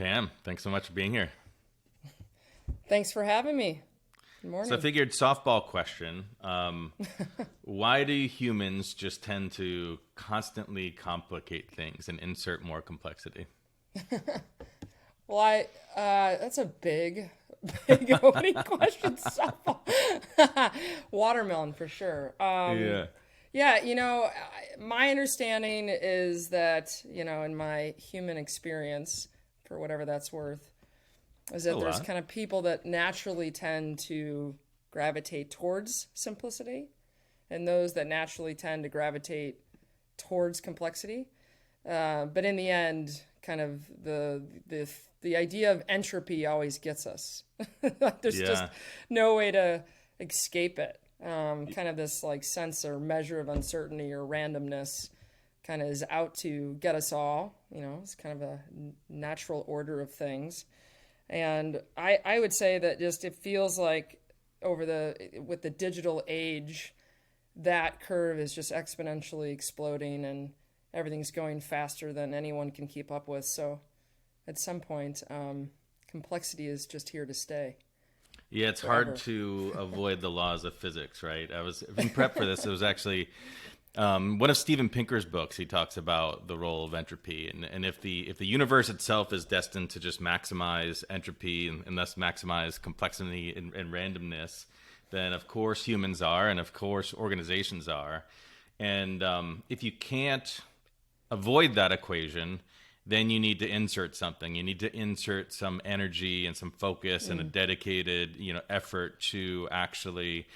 Pam, thanks so much for being here. Thanks for having me. Good morning. So I figured softball question. Why do humans just tend to constantly complicate things and insert more complexity? Well, that's a big opening question. Softball. Watermelon for sure. Yeah, my understanding is that, in my human experience, for whatever that's worth, is that there's kind of people that naturally tend to gravitate towards simplicity and those that naturally tend to gravitate towards complexity. But in the end, kind of the idea of entropy always gets us. There's just no way to escape it. Kind of this like sense or measure of uncertainty or randomness kind of is out to get us all. It's kind of a natural order of things. And I would say that just it feels like with the digital age, that curve is just exponentially exploding and everything's going faster than anyone can keep up with. So at some point, complexity is just here to stay. Yeah, it's forever. hard to avoid the laws of physics, right? I was in prep for this. It was actually one of Steven Pinker's books. He talks about the role of entropy, and if the universe itself is destined to just maximize entropy and thus maximize complexity and randomness, then of course humans are, and of course organizations are. And if you can't avoid that equation, then you need to insert something. You need to insert some energy and some focus and a dedicated, effort to actually,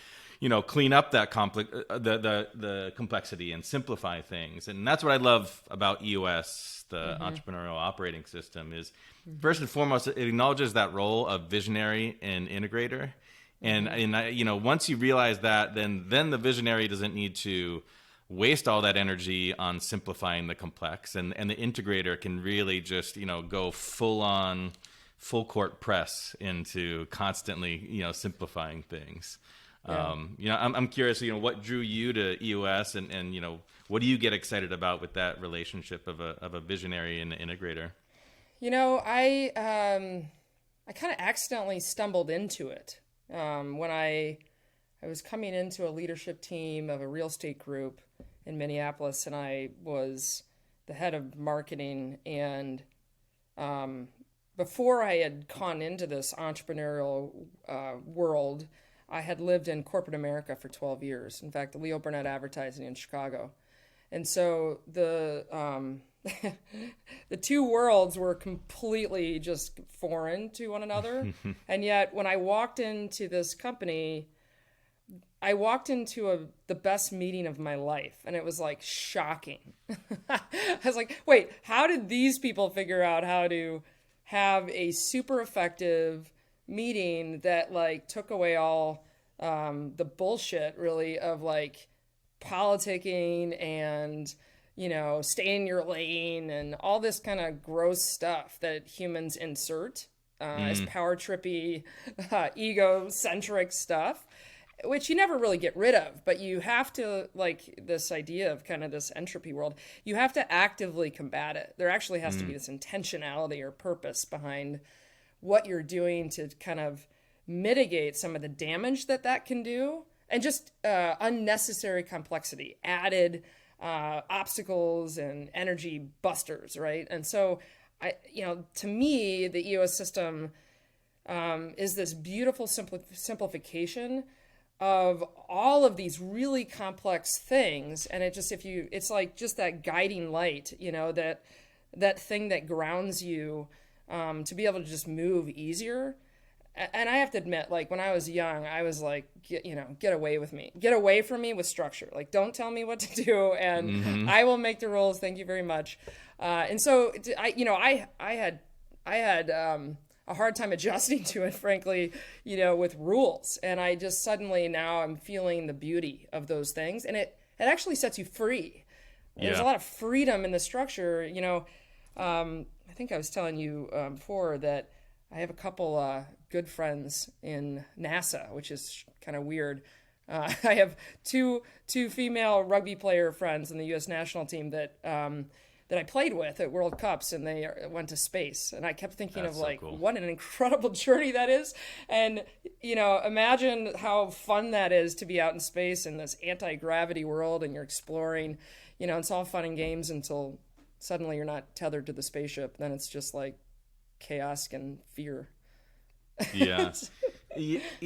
clean up that the complexity and simplify things. And that's what I love about EOS, the Entrepreneurial Operating System, is first and foremost, it acknowledges that role of visionary and integrator. And once you realize that, then the visionary doesn't need to waste all that energy on simplifying the complex, and the integrator can really just go full court press into constantly simplifying things. I'm curious, what drew you to EOS, and what do you get excited about with that relationship of a visionary and an integrator? I kind of accidentally stumbled into it when I was coming into a leadership team of a real estate group in Minneapolis, and I was the head of marketing. And before I had gone into this entrepreneurial world, I had lived in corporate America for 12 years. In fact, Leo Burnett Advertising in Chicago. And so the two worlds were completely just foreign to one another. And yet when I walked into this company, I walked into the best meeting of my life, and it was like shocking. I was like, wait, how did these people figure out how to have a super effective meeting that like took away all the bullshit really of like politicking and, stay in your lane and all this kind of gross stuff that humans insert as power trippy, egocentric stuff, which you never really get rid of, but you have to, like this idea of kind of this entropy world, you have to actively combat it. There actually has to be this intentionality or purpose behind what you're doing to kind of mitigate some of the damage that can do, and just unnecessary complexity, added obstacles and energy busters, right? And so, to me, the EOS system is this beautiful simplification of all of these really complex things. And it's like just that guiding light, that thing that grounds you to be able to just move easier. And I have to admit, like when I was young, I was like, get away with me, get away from me with structure. Like, don't tell me what to do, and I will make the rules. Thank you very much. And so I had a hard time adjusting to it, frankly, with rules. And I just suddenly now I'm feeling the beauty of those things, and it actually sets you free. There's a lot of freedom in the structure. I think I was telling you before that I have a couple good friends in NASA, which is kind of weird. I have two female rugby player friends in the U.S. national team that that I played with at World Cups, and they went to space. And I kept thinking That's of so like, cool. what an incredible journey that is. And, imagine how fun that is to be out in space in this anti-gravity world, and you're exploring, it's all fun and games until suddenly you're not tethered to the spaceship. Then it's just like chaos and fear. Yeah.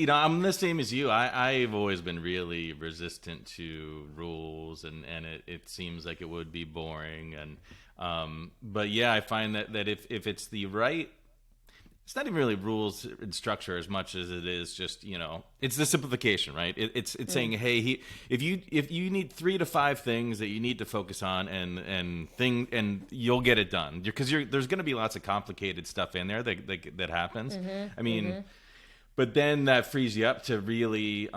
I'm the same as you. I've always been really resistant to rules, and it seems like it would be boring. But yeah, I find that if it's the right, it's not even really rules and structure as much as it is just, it's the simplification, right? It's saying, hey, if you need 3 to 5 things that you need to focus on, and you'll get it done, because there's going to be lots of complicated stuff in there that happens. I mean. But then that frees you up to really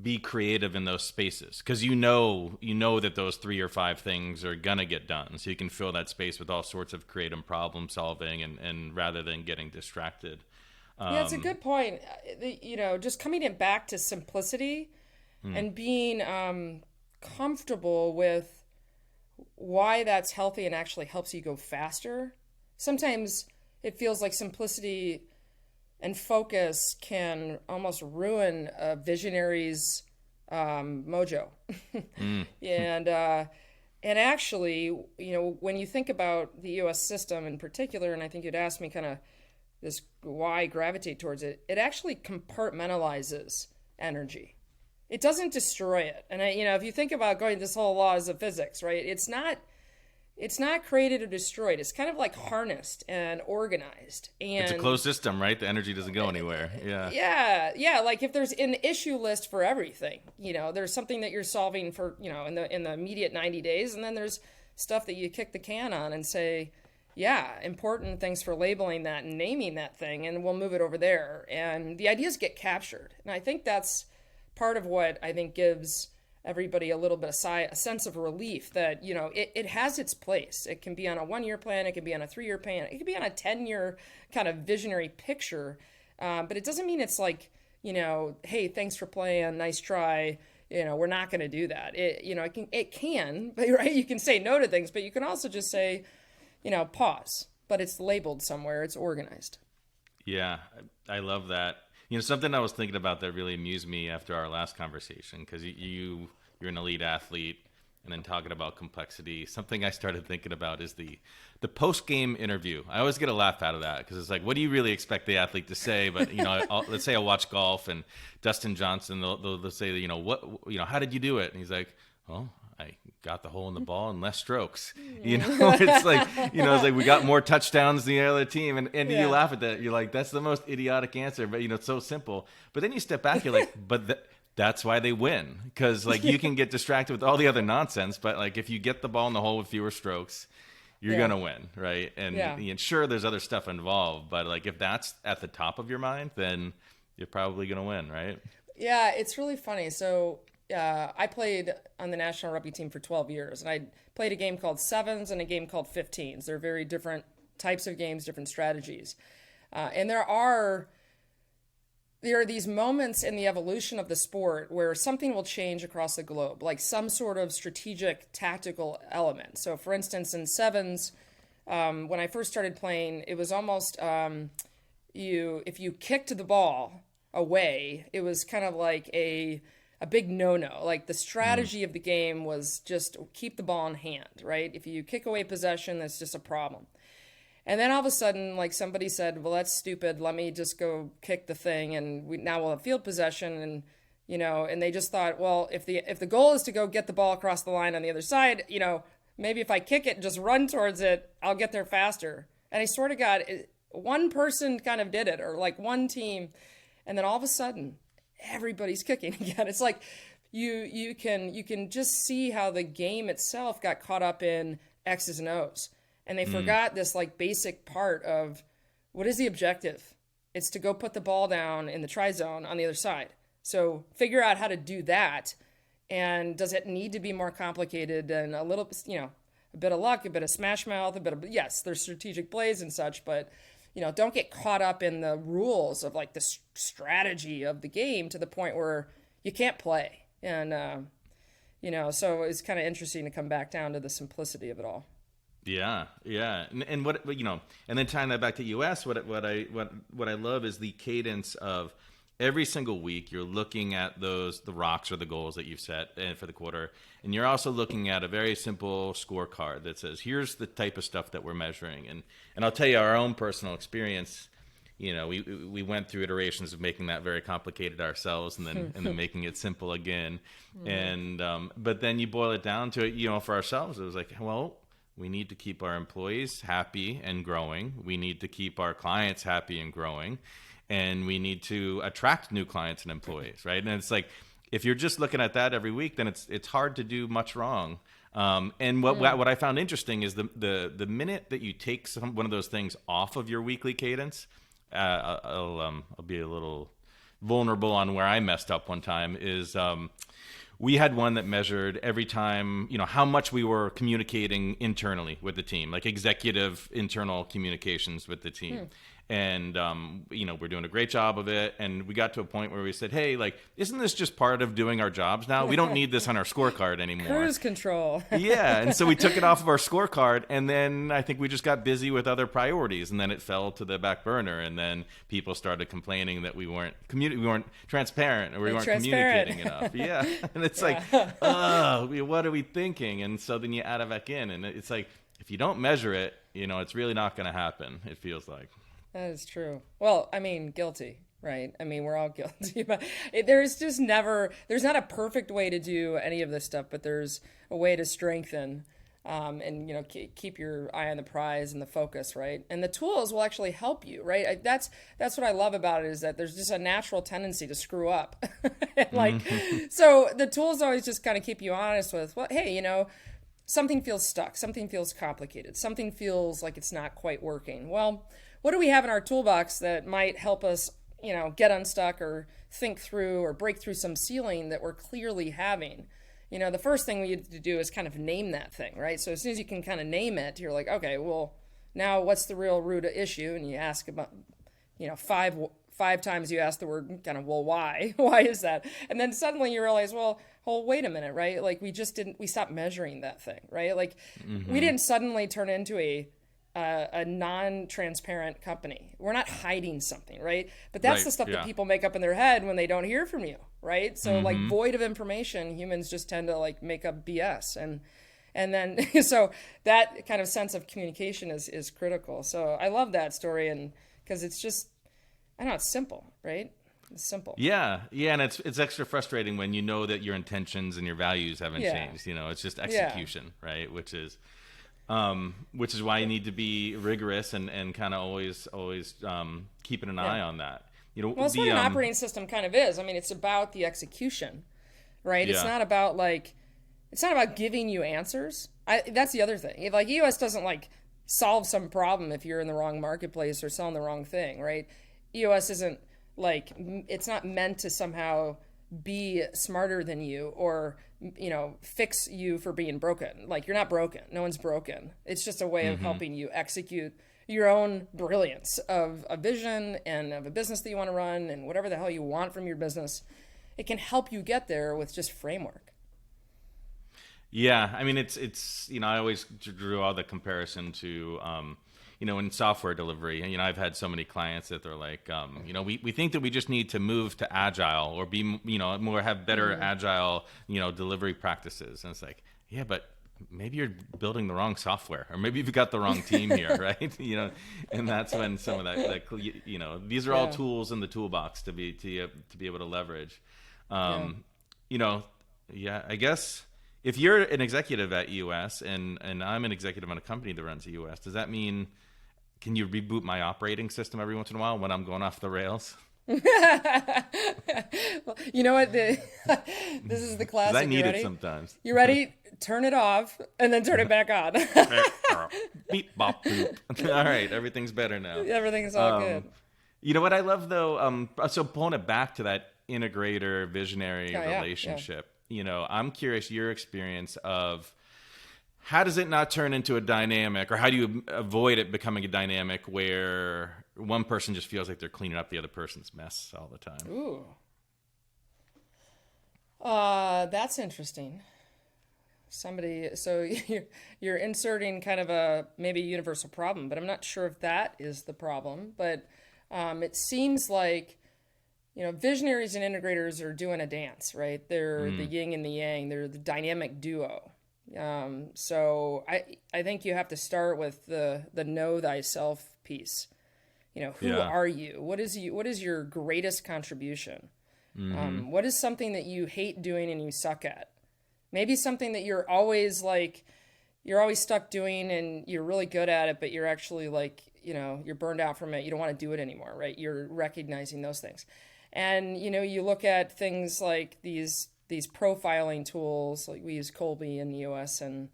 be creative in those spaces, because you know that those 3 or 5 things are gonna get done, so you can fill that space with all sorts of creative problem solving, and rather than getting distracted. Yeah, it's a good point. Just coming it back to simplicity and being comfortable with why that's healthy and actually helps you go faster. Sometimes it feels like simplicity and focus can almost ruin a visionary's mojo. And actually, when you think about the EOS system in particular, and I think you'd ask me kind of this why I gravitate towards it, it actually compartmentalizes energy. It doesn't destroy it. And if you think about going this whole laws of physics, right? It's not created or destroyed. It's kind of like harnessed and organized. And It's a closed system, right? The energy doesn't go anywhere. Yeah. Yeah. Like if there's an issue list for everything, there's something that you're solving for, in the immediate 90 days, and then there's stuff that you kick the can on and say, yeah, important, thanks for labeling that and naming that thing, and we'll move it over there. And the ideas get captured. And I think that's part of what I think gives everybody a little bit of a sense of relief that, it has its place. It can be on a 1-year plan. It can be on a 3-year plan. It can be on a 10-year kind of visionary picture. But it doesn't mean it's like, hey, thanks for playing. Nice try. We're not going to do that. It can, but right. You can say no to things, but you can also just say, pause, but it's labeled somewhere. It's organized. Yeah. I love that. Something I was thinking about that really amused me after our last conversation, because you're an elite athlete, and then talking about complexity, something I started thinking about is the post-game interview. I always get a laugh out of that, because it's like, what do you really expect the athlete to say? But, let's say I watch golf, and Dustin Johnson, they'll say, how did you do it? And he's like, well, I got the hole in the ball in less strokes. It's like, it's like we got more touchdowns than the other team. And you laugh at that. You're like, that's the most idiotic answer, but it's so simple. But then you step back, you're like, that's why they win. Because like you can get distracted with all the other nonsense, but like if you get the ball in the hole with fewer strokes, you're going to win. Right. And sure, there's other stuff involved, but like if that's at the top of your mind, then you're probably going to win. Right. Yeah. It's really funny. So, I played on the national rugby team for 12 years, and I played a game called sevens and a game called 15s. They're very different types of games, different strategies. And there are these moments in the evolution of the sport where something will change across the globe, like some sort of strategic tactical element. So for instance, in sevens, when I first started playing, it was almost if you kicked the ball away, it was kind of like a big no-no. Like the strategy of the game was just keep the ball in hand, right? If you kick away possession, that's just a problem. And then all of a sudden, like somebody said, well, that's stupid. Let me just go kick the thing, and now we'll have field possession. And and they just thought, well, if the goal is to go get the ball across the line on the other side, maybe if I kick it and just run towards it, I'll get there faster. And I sort of got one person kind of did it, or like one team, and then all of a sudden, everybody's kicking again. It's like you can just see how the game itself got caught up in X's and O's, and they forgot this like basic part of what is the objective. It's to go put the ball down in the try zone on the other side. So figure out how to do that, and does it need to be more complicated and a little, a bit of luck, a bit of smash mouth, a bit of, yes, there's strategic plays and such, but don't get caught up in the rules of like the strategy of the game to the point where you can't play. And, so it's kind of interesting to come back down to the simplicity of it all. Yeah, yeah, and what and then tying that back to EOS, what I love is the cadence of every single week you're looking at the rocks or the goals that you've set for the quarter, and you're also looking at a very simple scorecard that says here's the type of stuff that we're measuring, and I'll tell you our own personal experience. We went through iterations of making that very complicated ourselves, and then making it simple again, and but then you boil it down to it. For ourselves, it was like, well, we need to keep our employees happy and growing. We need to keep our clients happy and growing. And we need to attract new clients and employees, right? And it's like, if you're just looking at that every week, then it's hard to do much wrong. And what I found interesting is the minute that you take one of those things off of your weekly cadence, I'll be a little vulnerable on where I messed up one time is we had one that measured every time, how much we were communicating internally with the team, like executive internal communications with the team. And, we're doing a great job of it. And we got to a point where we said, hey, isn't this just part of doing our jobs now? We don't need this on our scorecard anymore. Cruise control. Yeah. And so we took it off of our scorecard. And then I think we just got busy with other priorities. And then it fell to the back burner. And then people started complaining that we weren't transparent, or we weren't communicating enough. Yeah. And it's like, what are we thinking? And so then you add it back in. And it's like, if you don't measure it, it's really not going to happen, it feels like. That is true. Well, guilty, right? We're all guilty. But there's not a perfect way to do any of this stuff, but there's a way to strengthen and, keep your eye on the prize and the focus, right? And the tools will actually help you, right? That's what I love about it, is that there's just a natural tendency to screw up. So the tools always just kind of keep you honest with, well, hey, something feels stuck, something feels complicated, something feels like it's not quite working. Well, what do we have in our toolbox that might help us, get unstuck or think through or break through some ceiling that we're clearly having? The first thing we need to do is kind of name that thing, right? So as soon as you can kind of name it, you're like, okay, well, now what's the real root of issue? And you ask about, five times you ask the word kind of, well, why? Why is that? And then suddenly you realize, well, wait a minute, right? We stopped measuring that thing, right? We didn't suddenly turn into a non-transparent company. We're not hiding something, right? But that's the stuff that people make up in their head when they don't hear from you, right? So void of information, humans just tend to make up BS. And then, so that kind of sense of communication is critical. So I love that story, and because it's just, it's simple, right? It's simple. Yeah. And it's extra frustrating when you know that your intentions and your values haven't changed. It's just execution, right? Which is why you need to be rigorous and kind of always keeping an eye on that. Well, that's what an operating system kind of is. It's about the execution, right? Yeah. It's not about giving you answers. That's the other thing. EOS doesn't solve some problem if you're in the wrong marketplace or selling the wrong thing, right? EOS isn't it's not meant to somehow be smarter than you or fix you for being broken. You're not broken. No one's broken. It's just a way of helping you execute your own brilliance of a vision and of a business that you want to run and whatever the hell you want from your business. It can help you get there with just framework. Yeah, it's I always drew all the comparison to in software delivery. I've had so many clients that they're like, we think that we just need to move to agile or be, have better agile, delivery practices. And it's like, yeah, but maybe you're building the wrong software, or maybe you've got the wrong team here, right? And that's when some of that, these are all tools in the toolbox to be able to leverage. I guess if you're an executive at EOS and I'm an executive on a company that runs EOS, does that mean, can you reboot my operating system every once in a while when I'm going off the rails? Well, you know what? This is the classic. I need it sometimes. You ready? Turn it off and then turn it back on. Beep, bop, boop. All right, everything's better now. Everything's all good. You know what I love though? So pulling it back to that integrator visionary relationship. Yeah. I'm curious your experience of how does it not turn into a dynamic, or how do you avoid it becoming a dynamic where one person just feels like they're cleaning up the other person's mess all the time? Ooh. That's interesting. somebody, so you're inserting kind of a maybe universal problem, but I'm not sure if that is the problem. But it seems like, visionaries and integrators are doing a dance, right? They're the yin and the yang. They're the dynamic duo. So I think you have to start with the know thyself piece. Who are you? What is your greatest contribution? What is something that you hate doing and you suck at? Maybe something that you're always stuck doing and you're really good at it, but you're actually you're burned out from it. You don't want to do it anymore, right? You're recognizing those things. And, you look at things like these profiling tools, like we use Colby in EOS, and,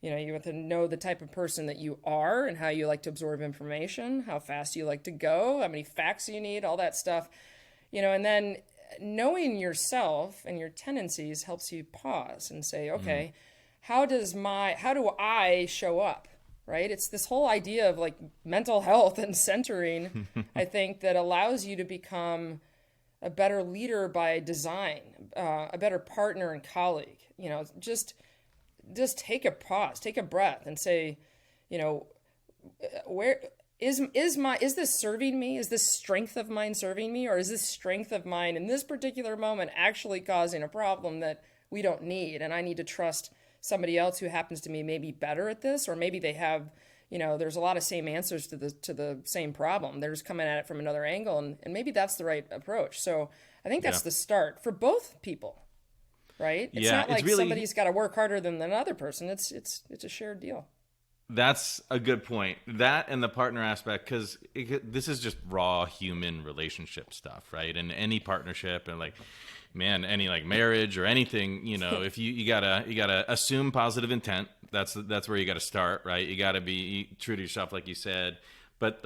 you have to know the type of person that you are and how you like to absorb information, how fast you like to go, how many facts you need, all that stuff, and then knowing yourself and your tendencies helps you pause and say, okay, how do I show up? Right? It's this whole idea of mental health and centering, I think, that allows you to become a better leader by design, a better partner and colleague. Just take a pause, take a breath, and say, where is this serving me? Is this strength of mine serving me, or is this strength of mine in this particular moment actually causing a problem that we don't need, and I need to trust somebody else who happens to be maybe better at this, or maybe they have, there's a lot of same answers to the same problem. They're just coming at it from another angle, and maybe that's the right approach. So I think that's the start for both people, right? It's not like somebody's got to work harder than another person. It's a shared deal. That's a good point. That and the partner aspect, because this is just raw human relationship stuff, right? And any partnership and any marriage or anything, if you gotta assume positive intent. That's where you gotta start, right? You gotta be true to yourself, like you said. But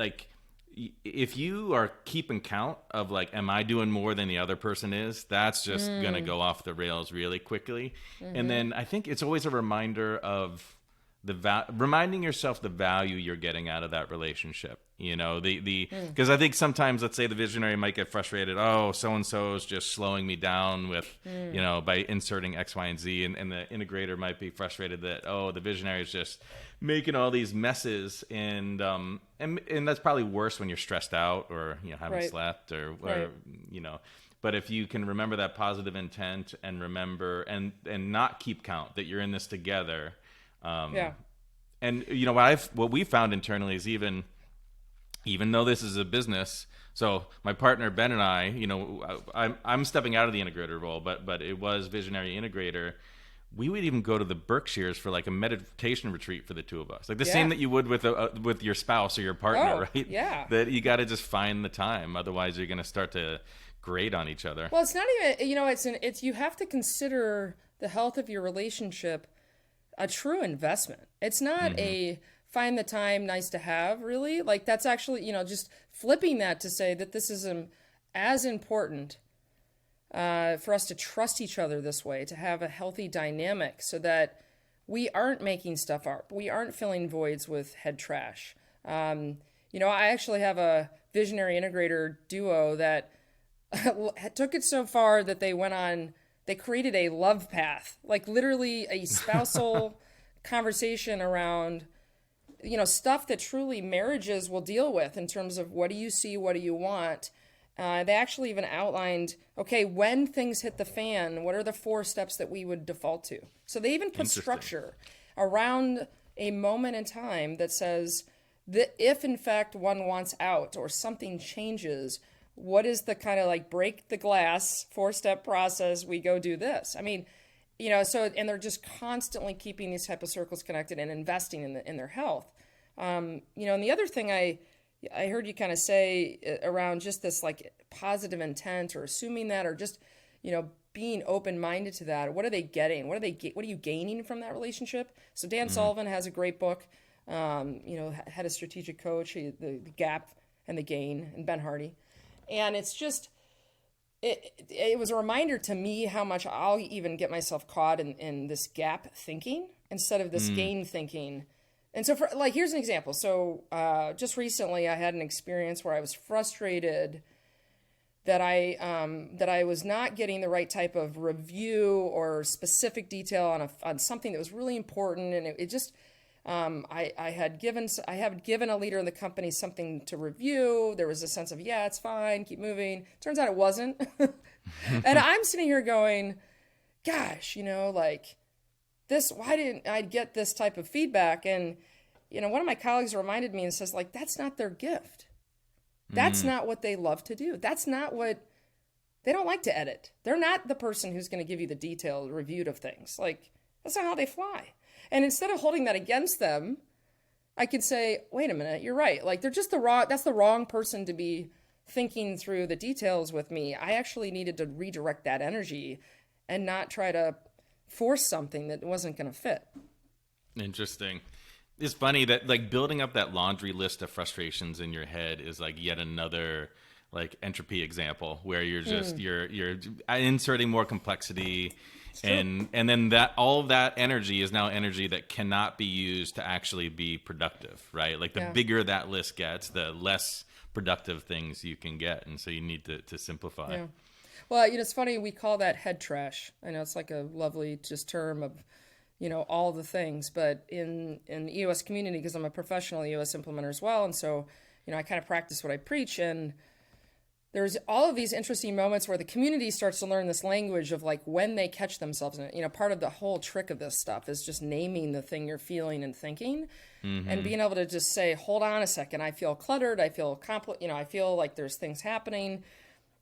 if you are keeping count of am I doing more than the other person is, that's just gonna go off the rails really quickly. And then I think it's always a reminder of reminding yourself the value you're getting out of that relationship. Because I think sometimes, let's say the visionary might get frustrated. Oh, so-and-so is just slowing me down with, by inserting X, Y, and Z. And the integrator might be frustrated that, the visionary is just making all these messes. And that's probably worse when you're stressed out or, haven't slept or but if you can remember that positive intent and remember and not keep count that you're in this together. And what we found internally is even though this is a business, so my partner Ben and I, I'm stepping out of the integrator role, but it was visionary integrator. We would even go to the Berkshires for a meditation retreat for the two of us, the same that you would with your spouse or your partner, right? Yeah. That you got to just find the time, otherwise you're going to start to grate on each other. Well, it's not even it's you have to consider the health of your relationship a true investment. It's not a find the time, nice to have, really. That's actually, just flipping that to say that this is as important for us to trust each other this way, to have a healthy dynamic so that we aren't making stuff up. We aren't filling voids with head trash. I actually have a visionary integrator duo that took it so far that they created a love path, literally a spousal conversation around, stuff that truly marriages will deal with in terms of what do you see, what do you want. They actually even outlined, okay, when things hit the fan, what are the 4 steps that we would default to? So they even put structure around a moment in time that says that if in fact one wants out or something changes, what is the kind of break the glass 4-step process? We go do this. I mean, and they're just constantly keeping these type of circles connected and investing in their health. And the other thing I heard you kind of say around just this positive intent or assuming that, or just, being open-minded to that. What are they getting? What are you gaining from that relationship? So Dan Sullivan has a great book, had a strategic coach, the Gap and the Gain, and Ben Hardy. And it's just, it was a reminder to me how much I'll even get myself caught in this gap thinking instead of this gain thinking. And so here's an example. So just recently I had an experience where I was frustrated that I was not getting the right type of review or specific detail on something that was really important, and it just I had given a leader in the company something to review. There was a sense of, yeah, it's fine, keep moving. Turns out it wasn't. And I'm sitting here going, gosh, like this, why didn't I get this type of feedback? And, one of my colleagues reminded me and says, like, that's not their gift. That's not what they love to do. That's not what they don't like to edit. They're not the person who's going to give you the detailed review of things. Like, that's not how they fly. And instead of holding that against them, I could say, wait a minute, you're right. Like, that's the wrong person to be thinking through the details with me. I actually needed to redirect that energy and not try to force something that wasn't going to fit. Interesting. It's funny that like building up that laundry list of frustrations in your head is like yet another like entropy example where you're just you're inserting more complexity, and then that all of that energy is now energy that cannot be used to actually be productive, right? Like the bigger that list gets, the less productive things you can get, and so you need to simplify. Yeah. Well, it's funny, we call that head trash. I know it's like a lovely just term of all the things, but in the EOS community, because I'm a professional EOS implementer as well, and so I kind of practice what I preach, and there's all of these interesting moments where the community starts to learn this language of like when they catch themselves in it. Part of the whole trick of this stuff is just naming the thing you're feeling and thinking, and being able to just say, hold on a second, I feel cluttered, I feel I feel like there's things happening.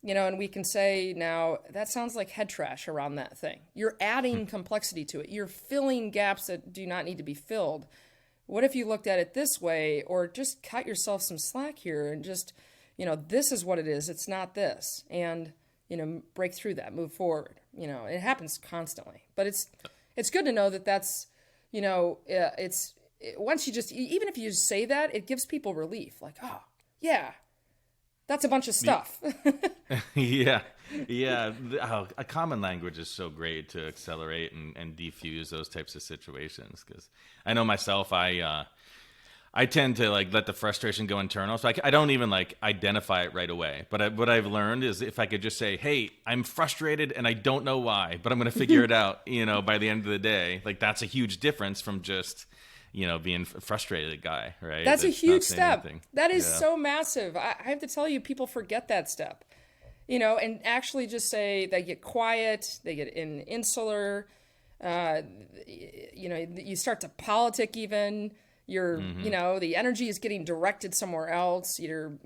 And we can say now, that sounds like head trash around that thing. You're adding complexity to it. You're filling gaps that do not need to be filled. What if you looked at it this way, or just cut yourself some slack here and just, this is what it is. It's not this. And, break through that, move forward. It happens constantly. But it's good to know that that's, once you just, even if you just say that, it gives people relief. Like, oh, yeah. That's a bunch of stuff. Yeah. A common language is so great to accelerate and defuse those types of situations. Because I know myself, I tend to like let the frustration go internal. So I don't even like identify it right away. But what I've learned is if I could just say, hey, I'm frustrated and I don't know why, but I'm going to figure it out, by the end of the day, like that's a huge difference from just being a frustrated guy, right? That's a huge step. That is so massive. I have to tell you, people forget that step, and actually just say they get quiet, they get insular, you start to politic even. You're, the energy is getting directed somewhere else. You're,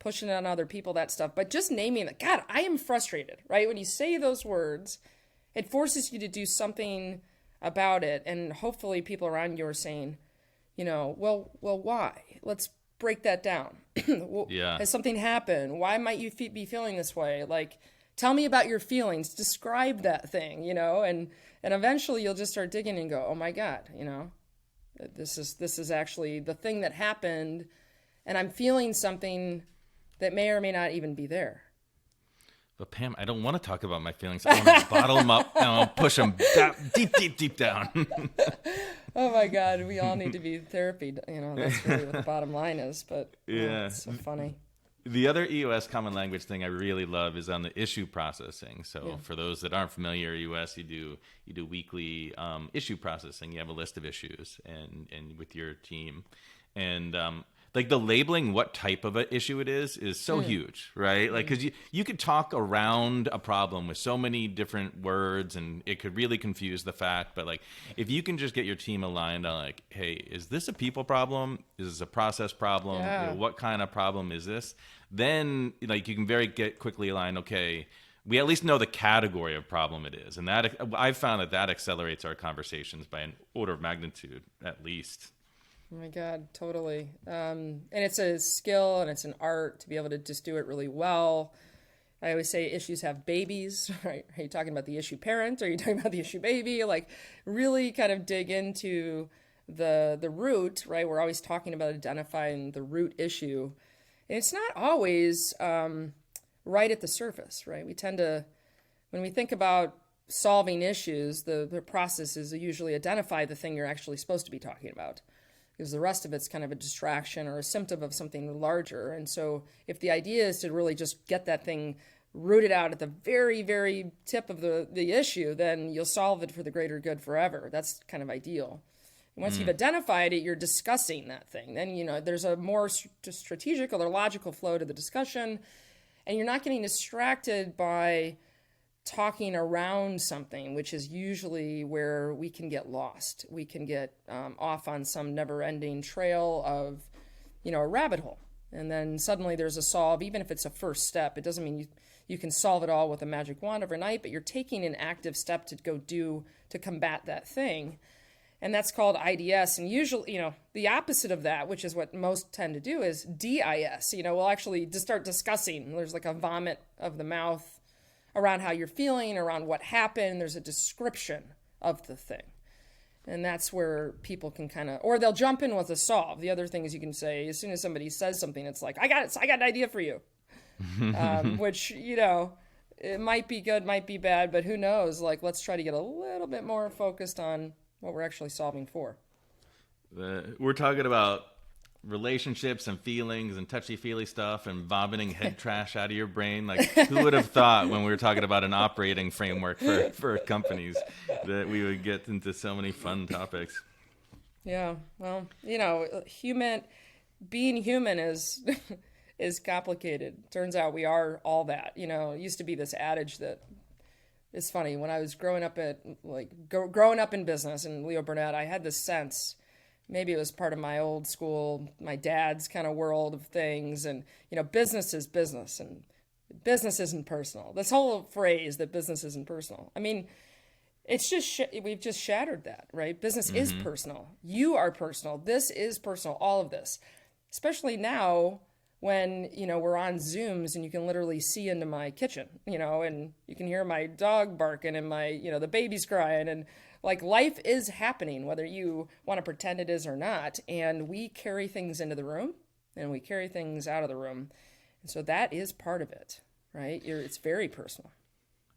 pushing it on other people, that stuff. But just naming that, God, I am frustrated, right? When you say those words, it forces you to do something about it, and hopefully people around you are saying, well, why? Let's break that down. Has something happened? Why might you be feeling this way? Like, tell me about your feelings. Describe that thing, and eventually you'll just start digging and go, oh my God, this is actually the thing that happened, and I'm feeling something that may or may not even be there. But Pam, I don't want to talk about my feelings. I want to bottle them up and I'll push them deep down. Oh my God, we all need to be therapy. That's really what the bottom line is. But it's so funny. The other EOS common language thing I really love is on the issue processing. So for those that aren't familiar, EOS, you do weekly issue processing. You have a list of issues and with your team, and like the labeling what type of an issue it is so huge, right? Like, because you could talk around a problem with so many different words and it could really confuse the fact. But like, if you can just get your team aligned on like, hey, is this a people problem? Is this a process problem? What kind of problem is this? Then like you can get quickly align, okay, we at least know the category of problem it is. And that I've found that accelerates our conversations by an order of magnitude at least. Oh my God, totally. And it's a skill and it's an art to be able to just do it really well. I always say issues have babies, right? Are you talking about the issue parent? Or are you talking about the issue baby? Like really kind of dig into the root, right? We're always talking about identifying the root issue. And it's not always right at the surface, right? We tend to, when we think about solving issues, the process is to usually identify the thing you're actually supposed to be talking about. because the rest of it's kind of a distraction or a symptom of something larger. And so if the idea is to really just get that thing rooted out at the very, very tip of the issue, then you'll solve it for the greater good forever. That's kind of ideal. And once you've identified it, you're discussing that thing. Then, there's a more strategic or logical flow to the discussion, and you're not getting distracted by talking around something, which is usually where we can get lost. We can get off on some never-ending trail of, a rabbit hole. And then suddenly there's a solve, even if it's a first step. It doesn't mean you can solve it all with a magic wand overnight, but you're taking an active step to combat that thing. And that's called IDS. And usually, the opposite of that, which is what most tend to do, is DIS. We'll actually just start discussing. There's like a vomit of the mouth around how you're feeling, around what happened. There's a description of the thing. And that's where people can or they'll jump in with a solve. The other thing is you can say, as soon as somebody says something, it's like, I got an idea for you. Which, it might be good, might be bad, but who knows? Like, let's try to get a little bit more focused on what we're actually solving for. We're talking about relationships and feelings and touchy-feely stuff and vomiting head trash out of your brain. Like, who would have thought when we were talking about an operating framework for companies that we would get into so many fun topics? Yeah, well, being human is is complicated. Turns out we are all that. It used to be this adage that it's funny. When I was growing up in business and Leo Burnett, I had this sense, maybe it was part of my old school, my dad's kind of world of things. And, business is business and business isn't personal. This whole phrase that business isn't personal. I mean, it's just, we've just shattered that, right? Business is personal. You are personal. This is personal. All of this, especially now when, we're on Zooms and you can literally see into my kitchen, and you can hear my dog barking and my, the baby's crying, and like life is happening, whether you want to pretend it is or not. And we carry things into the room and we carry things out of the room. And so that is part of it, right? It's very personal.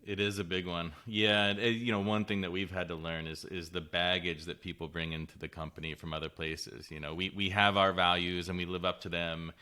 It is a big one. Yeah. One thing that we've had to learn is the baggage that people bring into the company from other places. We have our values and we live up to them.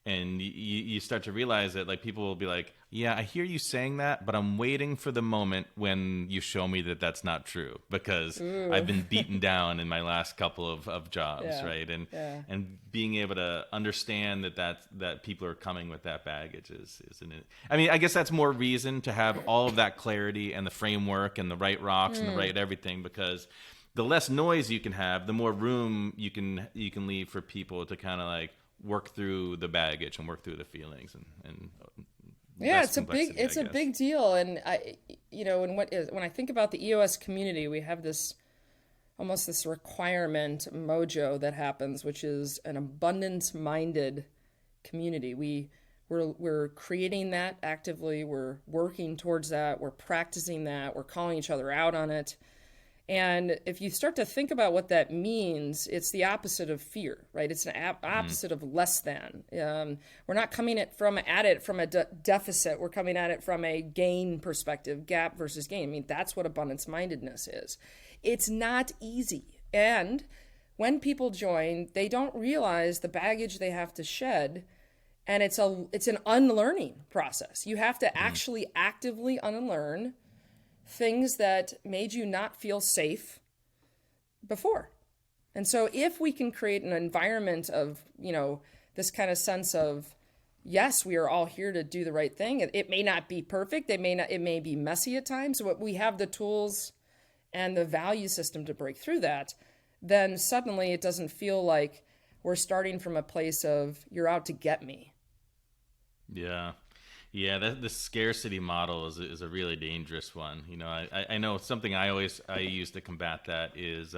And you start to realize that, like, people will be like, yeah, I hear you saying that, but I'm waiting for the moment when you show me that that's not true, because I've been beaten down in my last couple of jobs, right? And being able to understand that people are coming with that baggage isn't it? I mean, I guess that's more reason to have all of that clarity and the framework and the right rocks and the right everything, because the less noise you can have, the more room you can leave for people to kind of like work through the baggage and work through the feelings and yeah, it's a big deal. And when I think about the EOS community, we have this requirement mojo that happens, which is an abundance-minded community. We're creating that actively. We're working towards that. We're practicing that. We're calling each other out on it. And if you start to think about what that means, it's the opposite of fear, right? It's an opposite of less than. We're not coming at it from a deficit. We're coming at it from a gain perspective, gap versus gain. I mean, that's what abundance-mindedness is. It's not easy. And when people join, they don't realize the baggage they have to shed. And it's an unlearning process. You have to actually actively unlearn things that made you not feel safe before. And so if we can create an environment of, this kind of sense of, yes, we are all here to do the right thing. It may not be perfect. It may be messy at times, but we have the tools and the value system to break through that. Then suddenly it doesn't feel like we're starting from a place of, you're out to get me. Yeah. Yeah, the scarcity model is a really dangerous one. I know something I use to combat that is,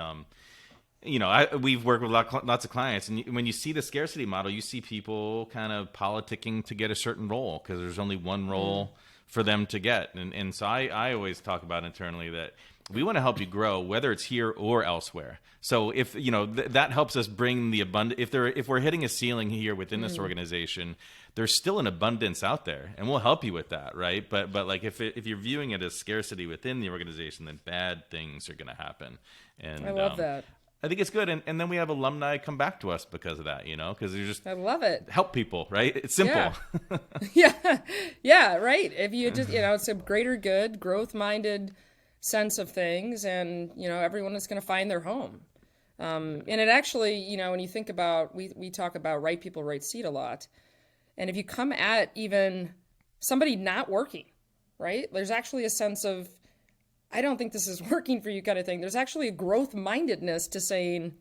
we've worked with lots of clients, and when you see the scarcity model, you see people kind of politicking to get a certain role because there's only one role for them to get. And so I always talk about internally that we want to help you grow, whether it's here or elsewhere. So if, that helps us bring the abundance. If we're hitting a ceiling here within this organization, there's still an abundance out there, and we'll help you with that, right? But like if you're viewing it as scarcity within the organization, then bad things are going to happen. And I love that. I think it's good. And then we have alumni come back to us because of that, because you just I love it. help people, right? It's simple. Yeah. Yeah, right. If you just, it's a greater good, growth-minded sense of things, and, everyone is going to find their home. And it actually, when you think about, we talk about right people, right seat a lot. And if you come at even somebody not working, right, there's actually a sense of, I don't think this is working for you kind of thing. There's actually a growth mindedness to saying,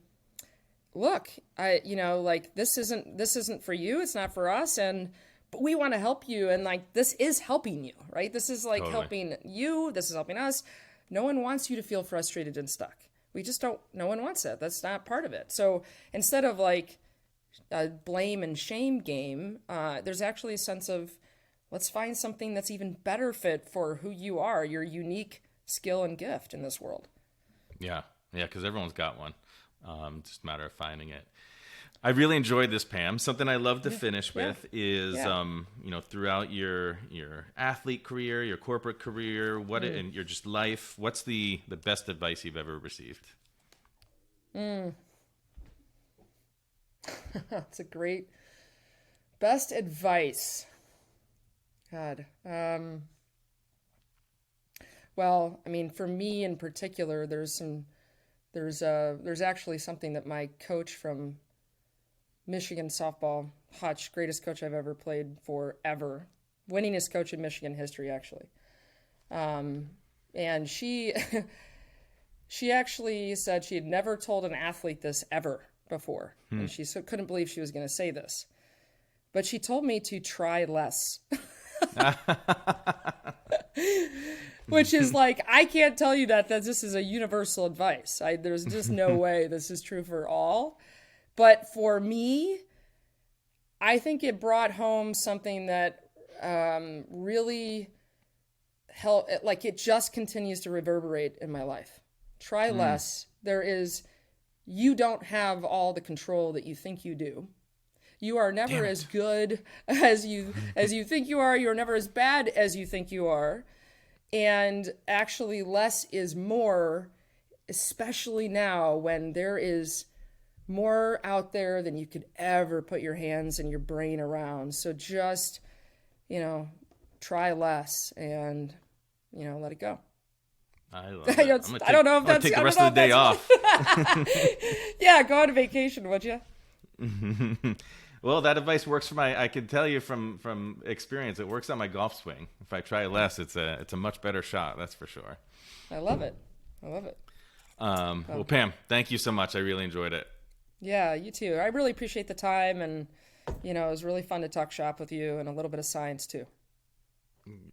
look, this isn't for you. It's not for us. But we want to help you. And this is helping you, right? This is Totally. helping you. This is helping us. No one wants you to feel frustrated and stuck. We just don't, no one wants that. That's not part of it. So instead of a blame and shame game, there's actually a sense of, let's find something that's even better fit for who you are, your unique skill and gift in this world. Yeah, because everyone's got one. Just a matter of finding it. I really enjoyed this, Pam. Something I love to finish with is, throughout your athlete career, your corporate career, and your just life, what's the best advice you've ever received? That's a great best advice. God. Well, I mean, for me in particular, there's actually something that my coach from Michigan softball, Hutch, greatest coach I've ever played for ever, winningest coach in Michigan history, actually. And she actually said she had never told an athlete this ever before, and she couldn't believe she was going to say this. But she told me to try less. Which is I can't tell you that this is a universal advice. There's just no way this is true for all. But for me, I think it brought home something that really helped. It just continues to reverberate in my life. Try less. You don't have all the control that you think you do. You are never as good as you think you are. You're never as bad as you think you are. And actually less is more, especially now when there is more out there than you could ever put your hands and your brain around. So just, try less and, let it go. I love it. I don't know if that's... take the rest of the day off. Yeah, go on vacation, would you? Well, that advice works for I can tell you from experience, it works on my golf swing. If I try less, it's a much better shot. That's for sure. I love it. Well, Pam, thank you so much. I really enjoyed it. Yeah, you too. I really appreciate the time, and, it was really fun to talk shop with you and a little bit of science too.